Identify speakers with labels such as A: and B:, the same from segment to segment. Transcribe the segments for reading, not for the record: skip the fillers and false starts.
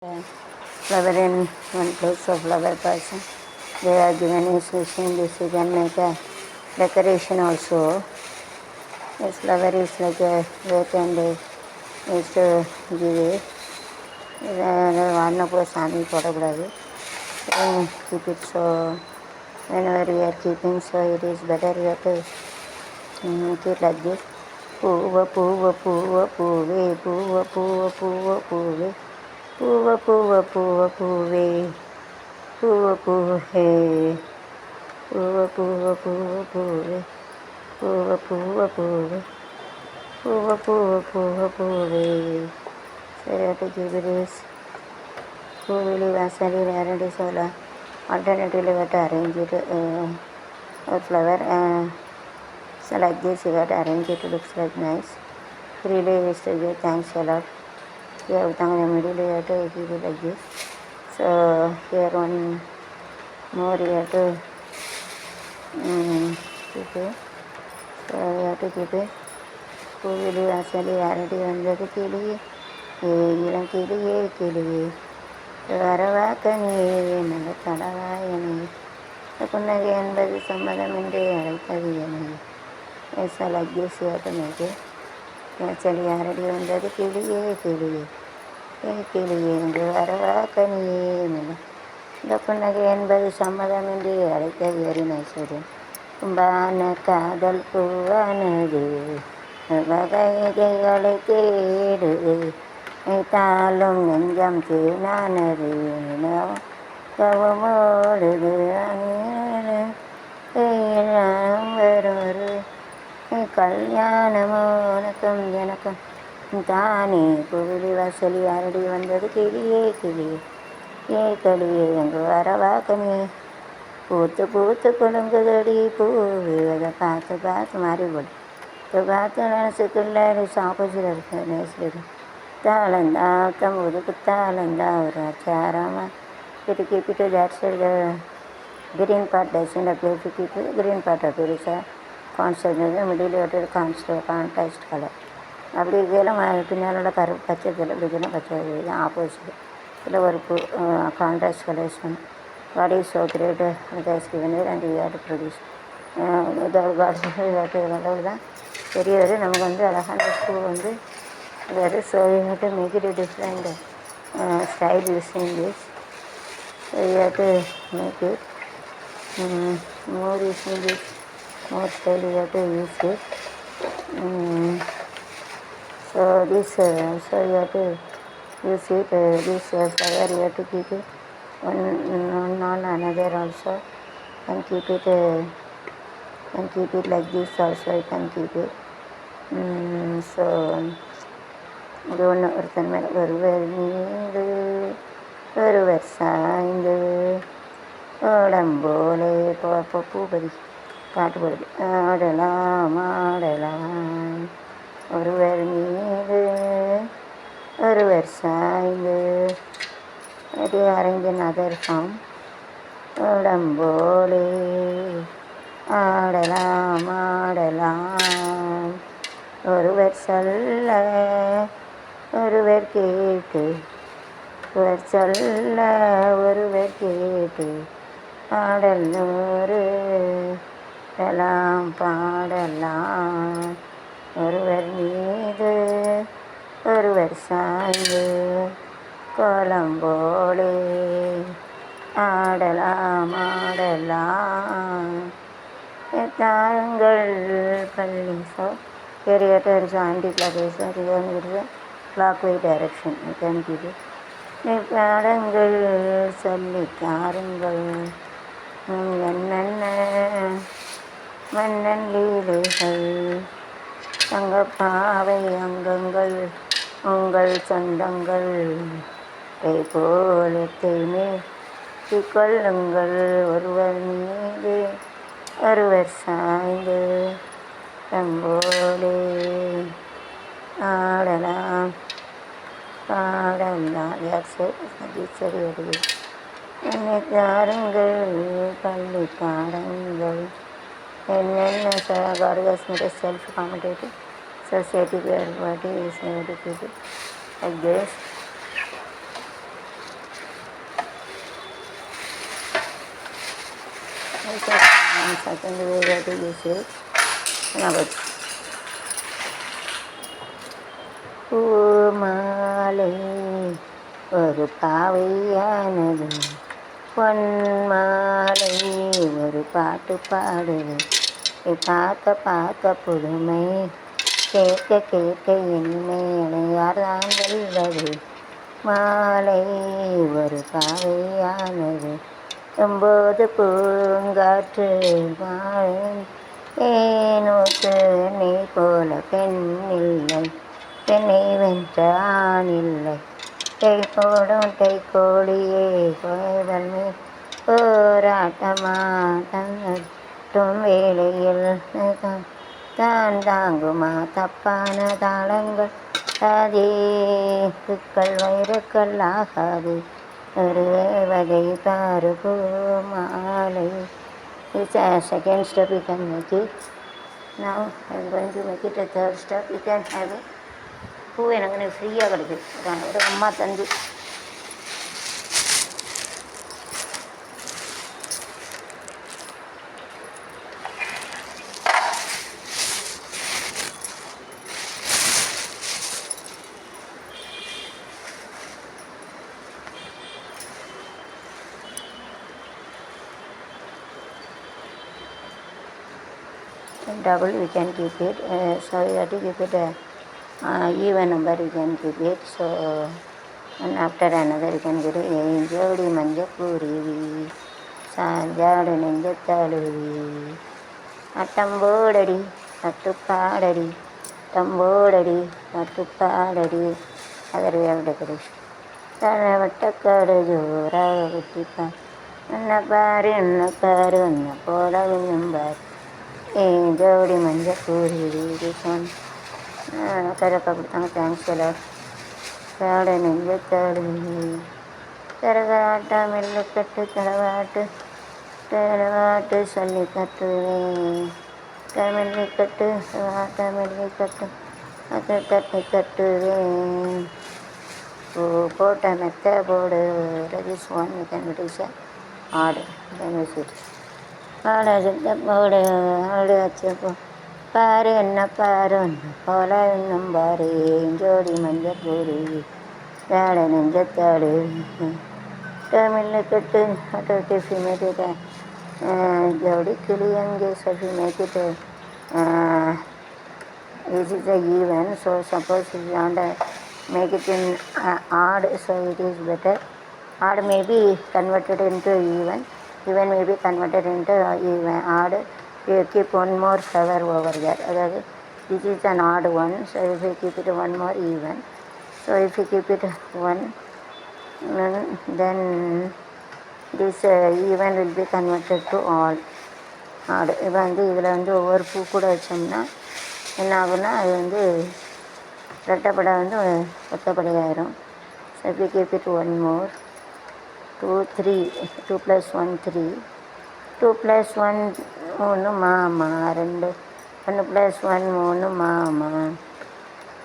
A: Flower in one place of flower person. They are given instruction this you can make a decoration also. This flower is like a wet and is to give it. வாடினப்போ சாமி போடக்கூடாது. Keep it so whenever we are keeping so it is better that keep like this. பூவ பூவ பூவ பூவே பூவ பூவ பூவ பூவே பூவ பூவ பூவ பூவே பூவ பூவே பூவ பூவ பூவ பூவே பூவ பூவ பூவே பூவ பூவ பூவ பூவே. பூவிலி வாசலி வேரண்டி சொல்ல alternatively we have to arrange it a flower so like this you have to arrange it, looks like nice. Really is to give thanks a lot. You have to middle you have to keep it like this. So here one more you have to keep it. So you have to keep it. பூவிலி வாசலி அரடி வந்தது கிளியே இளம் கிளியே கிளியே வரவாக்கனியே நல்ல தடவாயனே புன்னகை என்பது சம்மதம் என்று அழைத்தது என்னை சலகியசியாட்டமேக்கு சொல்லி அரடி வந்தது கிளியே கிளியே கிளியே என்று வரவாக்கனியே நல்ல இந்த புன்னகை என்பது சம்மதம் என்று அழைத்தது அறிஞர் கும்பான காதல் பூவானது வகைகளை தேடுது தாளும் நெஞ்சம் தேனானது கவமோடுது வருவது கல்யாணமோ உனக்கும் எனக்கும் தானே புவிலி வாசலி அரடி வந்தது கிளியே கிளியே களியே எங்கு வரவாக்கனே பூத்து பூத்து குலுங்குதடி பூவே அதை பார்த்து பார்த்து மாறி போடு பார்த்து மனசுக்குள்ள ஆப்போசிட் இருக்கு நேசிடு தாளந்தா தம்புதுக்கு தாளந்தா ஒரு ஆச்சாரமாக keep it that side the green part doesn't appear to keep the green part appears a constant middle water contrast color அப்படி இதெல்லாம் பின்னாலோட பச்சை இப்படிலாம் பச்சை ஆப்போசிட் இதில் ஒரு கான்ட்ராஸ்ட் கலர்ஸ் பண்ணு what is so great case given and we have to produce நல்லது தான் பெரியவர் நமக்கு வந்து அழகான பூ வந்து வேறு so you have to make it different style using this so you have to make it more using this more style you have to use it so this so you have to use it this flower you have to keep it one on another also and keep it like this also you can keep it. So ஒருத்தன் மேலே ஒருவர் நீண்டு ஒருவர் சாய்ந்து உடம்போலே இப்போ பூபதி பாட்டு போடுது ஆடலாம் ஆடலாம் ஒருவர் மீது ஒருவர் சாய்ந்து அது அரேஞ்ச் another form உடம்போலே ஆடலாம் ஆடலாம் ஒருவர் சொல்ல ஒருவர் கேட்டு ஒருவர் சொல்ல ஒருவர் கேட்டு ஆடல் நூறு எல்லாம் பாடலாம் ஒருவர் மீது ஒருவர் சாய்ந்து கோலம்போலே ஆடலாம் ஆடலாம் தாங்கள் பள்ளி ஸோ ஏரியாட்ட ஆன்டி கிளாக் கிளாக் வை டைரக்ஷன் கணிக்குது பாடங்கள் சொல்லி தாருங்கள் என்னென்ன மன்னன் லீலைகள் தங்கப்பாவை அங்கங்கள் உங்கள் சொந்தங்கள் கை போலத்தையுமே கொள்ளுங்கள் ஒருவர் மீது ஒருவர் சாய்ந்து தம்போலே ஆடலாம் பாடலாம் சரி வருது என்னை தாருங்கள் பள்ளி பாடங்கள் என்னென்ன கார்காஸ்மெட்டிக் self commentative society where body is educated like this. Second வேறு யூஸு போச்சு. பூமாலை ஒரு பாவையானது, பொன்மாலை ஒரு பாட்டு பாடுது, பார்க்க பார்க்க புதுமை, கேட்க கேட்க இனிமை, யார்தான் வெல்வது, மாலை ஒரு பாவையானது, எம்போது பூங்காற்று மாலை, ஏனோக்கு நீ போல பெண் இல்லை, பெண்ணை வென்ற ஆண் இல்லை, போடும் கோழியே கோயதல் மேல் போராட்டமா தன்னும் வேளையில் தான் தாங்குமா தப்பான தாளங்கள், அதேக்குள் வைரக்கல் ஆகாது, ஒரு வகை பாரு பூமாலை. It's a second step you can make it. Now I'm going to make it a third step. You can have it. பூ எனக்கு ஃப்ரீயாக கிடைக்குது, ஒரு அம்மா தந்து. Double we can keep it, sorry that you keep it even number you can keep it, so and after another you can get ஜோடி மஞ்ச குருவி சாஞ்சாடு நெஞ்ச தழுவி, அட்டம்போடடி தட்டுப்பாடடி தம்போடடி தட்டுப்பாடடி அதர் வேண்டக்கடி தலை வட்டக்காடு ஜோராக குட்டிப்பார், என்ன பாரு என்ன போல விண்ணும்பார், ஜோடி மஞ்ச குருவி. கரெக்டாக கொடுத்தாங்க, தேங்க்ஸ் எல்லாம். காடை நெஞ்ச தழுவி கரகாட்டா மெல்லுக்கட்டு தலவாட்டு சொல்லி கட்டுவேன், மெல்லிக்கட்டு மெல்லிக்கட்டு அது தட்டி கட்டுவேன், போட்ட மெத்த போடு ரஜிஸ் ஒன் கன்விடிஷ ஆடு பெனிஃபிட் ஆடு சித்த போடு ஆடு வச்சப்போ பாரு என்ன போல இன்னும் பாரு, ஜோடி மஞ்ச குருவி வேலை நெஞ்சத்தாடு மில்லுக்கட்டு டிஃபி மேக்கிட்ட ஜோடி கிளி அங்கே Safi மேக்கிட்டு. This is a even, so suppose if you want to make it in odd, so it is better. Odd may be converted into even may be converted into even. Odd, you keep one more flower over there. That this is an odd one, so if you keep it one more even, so if you keep it one, then this even will be converted to all. odd. இப்போ இதில் ஒவ்வொரு பூ கூட வச்சோம்னா என்ன ஆகும்னா அது ரெட்டைப்படை ஒத்தப்படையாயிரும். So if you keep it one more, 2 3 2 + 1 3, 2 + 1 3 மாமா 2, 1 + 1 3 மாமா,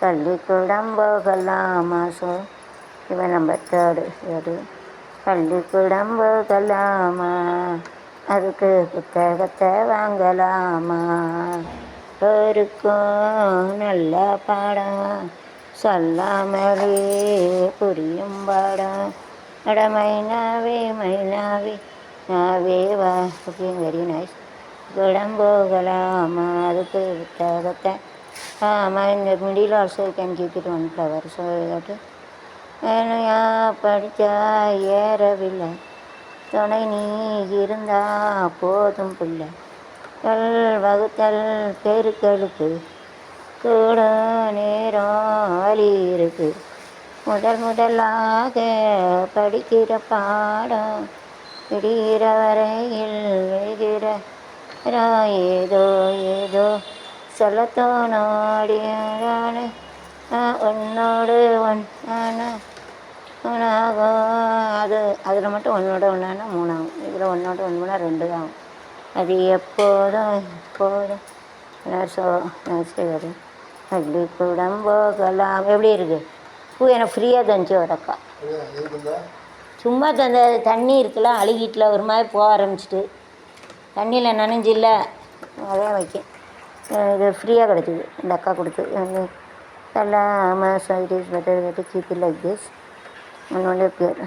A: பள்ளிக்கூடம் போகலாமா. ஸோ இவன் நம்பர் தேர்டு பள்ளிக்கூடம் போகலாமா, அதுக்கு புத்தகத்தை வாங்கலாமா, பேருக்கும் நல்ல பாடம் சொல்லாமலே புரியும் பாடம், அட மைனாவே நாவே வா. Okay, very nice. குடம் போகலாமா, அதுக்கு புத்தகத்தை ஆமாம். இந்த middle also can keep it on flower. So ஏனையா படித்தா ஏறவில்லை, துணை நீ இருந்தா போதும் பிள்ளை, வகுத்தல் பெருக்களுக்கு கூட நேரம் வழி இருக்கு, முதலாக படிக்கிற பாடம் விடுகிற வரையில் விடுகிற ஏதோ சொல்லத்தோனோடியான உன்னோடு ஒன்றாகும். அதில் மட்டும் ஒன்றோட ஒன்றானா 3 ஆகும், இதில் ஒன்றோட 1 2 தான் ஆகும். அது எப்போதும் வரும். பள்ளிக்கூடம் போகலாம். எப்படி இருக்குது பூ? எனக்கு ஃப்ரீயாக தந்துச்சு ஒரு அக்கா. சும்மா தந்த தண்ணி இருக்குல்ல, அழுகிட்டுல ஒரு மாதிரி போக ஆரம்பிச்சிட்டு தண்ணியில் நனைஞ்சில்ல அதான் வைக்கும். இது ஃப்ரீயாக கிடச்சிது, இந்த அக்கா கொடுத்து. சொல்லாமல் side dish better keep it like this. என்னோட பேர்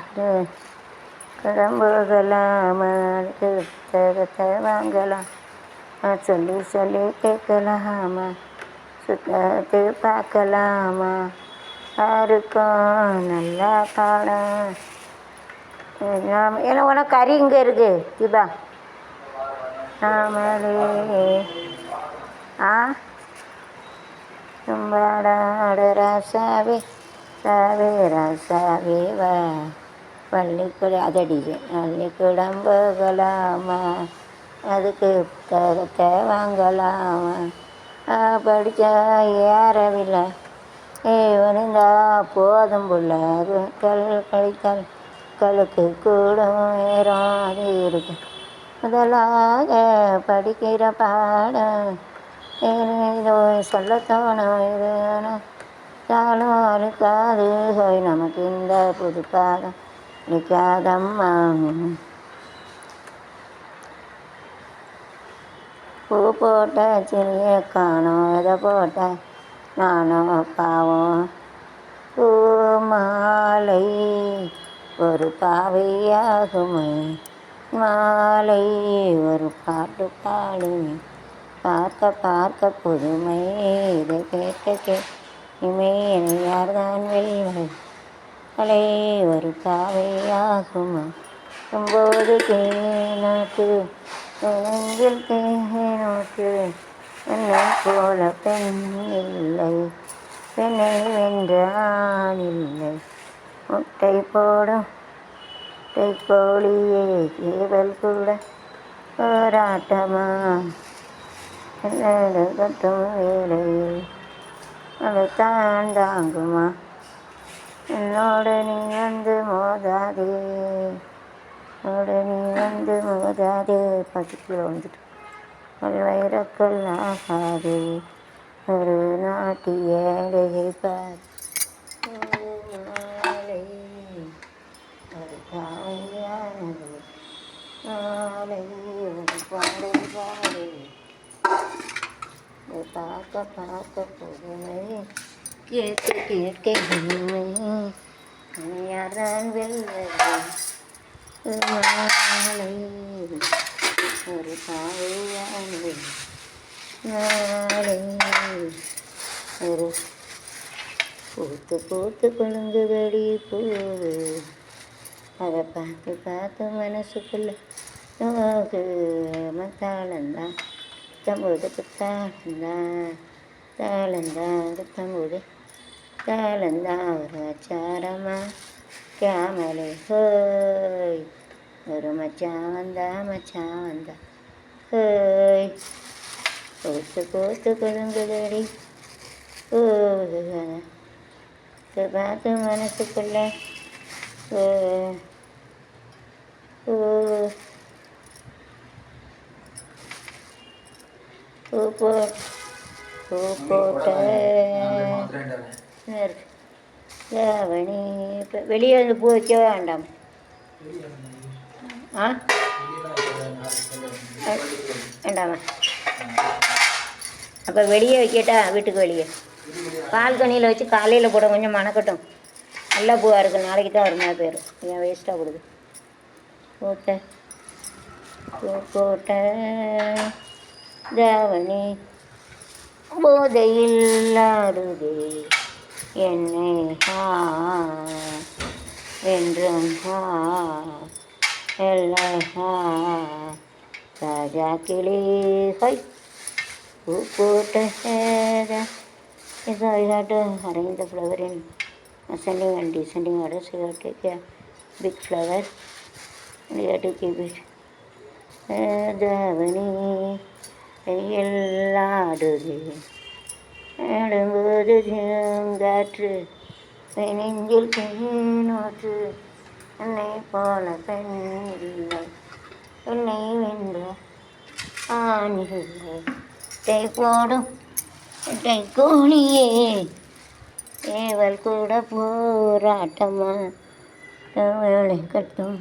A: கிளம்புகலாமக்கு புத்தகத்தை வாங்கலாம், சொல்லி சொல்லி கேட்கலாமா, சுத்தத்தை பார்க்கலாமா, யாருக்கும் நல்லா காலம். ஏன்னா உனக்கு கறி இங்கே இருக்கு தீபா. நாமளே தும்பாடாடு ராசாவே சாவே ராசாவே வா பள்ளிக்கூட அதடிச்சு பள்ளிக்கூடம் போகலாமா, அதுக்கு புத்தகத்தை வாங்கலாமா, படித்தா ஏறவில்லை விழுந்தா போதும் புள்ள, கல் கழித்தால் கழுக்கு கூடும் ஏறம் அது இருக்கு. முதலாக படிக்கிற பாடம் இது சொல்லத்தோணும், இது தாளும் அழுக்காது போய் நமக்கு இந்த புது பாடம் அழிக்காதம்மா. பூ போட்ட சிறிய காணும் எதை போட்ட நானும் பாவம், பூ மாலை ஒரு பாவையாகுமே, மாலை ஒரு பாட்டு பாடுமே, பார்க்க பார்க்க புதுமை இதை கேட்க இமையனை யார்தான் வெல்வது, அலை ஒரு பாவையாகுமா, போது தேனோட்டு நெஞ்சில் தேனோட்டு என்னை போல பெண் இல்லை, பெண்ணை வென்ற ஆண் இல்லை, முட்டை போடும் கோழியே கேவல் கூட போராட்டமா, என்னோட கட்டும் வேலையில் அதை தாண்டாங்குமா, என்னோட நீ வந்து மோதாதே, என்னோட நீ வந்து மோதாதே. 10 கிலோ வந்துட்டு வைரக்கல் ஆகாது ஒரு நாட்டு ஏழையை பார், மாலை ஒரு காவையானது, மாலை ஒரு பாடை பாடு, பார்க்க பார்க்க புதுமை கேட்க கேட்க இனிமை யார்தான் வெல்வது, மாலை ஒரு காவையானது, மாலை ஒரு பூத்து பூத்து குலுங்குதடி பூவு, அதை பார்த்து பார்த்து மனசுக்குள்ள நோக்கு தாளந்தான் குத்தம்போது புத்தாளந்தான், தாளந்தான் குத்தம்போது தாளந்தான் ஒரு அச்சாரமா கேமலே ஹோய், ஒரு மச்சான் வந்தா ஹோய், பூத்து பூத்து குலுங்குதடி பூவு, பார்த்து மனசுக்குள்ள பூ போட்ட தாவணி. இப்போ வெளியே வந்து பூ வைக்க வேண்டாம். வேண்டாமா? அப்போ வெளியே வைக்கட்டா? வீட்டுக்கு வெளியே பால்கனியில் வச்சு காலையில் போட, கொஞ்சம் மணக்கட்டும். நல்ல பூவாக இருக்குது, நாளைக்கு தான் வருமா போயிடும், ஏன் வேஸ்ட்டாக கொடுது. பூ போட்ட தாவணி போதையில் ஆடுதே என்னை என்றும் எல்லை ராஜா கிளி ஹை பூ போட்ட. So you have to arrange the flower in ascending and descending order. So you have to take a big flower and you have to keep it. தாவணி எல்லாடுது ஆடும்போது காற்று நெஞ்சில் தேனோற்று என்னை போல பெண் இல்லை, என்னை வென்ற ஆண் இல்லை, கை போடும் கை கோழியே ஏவல் கூட போராட்டமா வேலை கட்டும்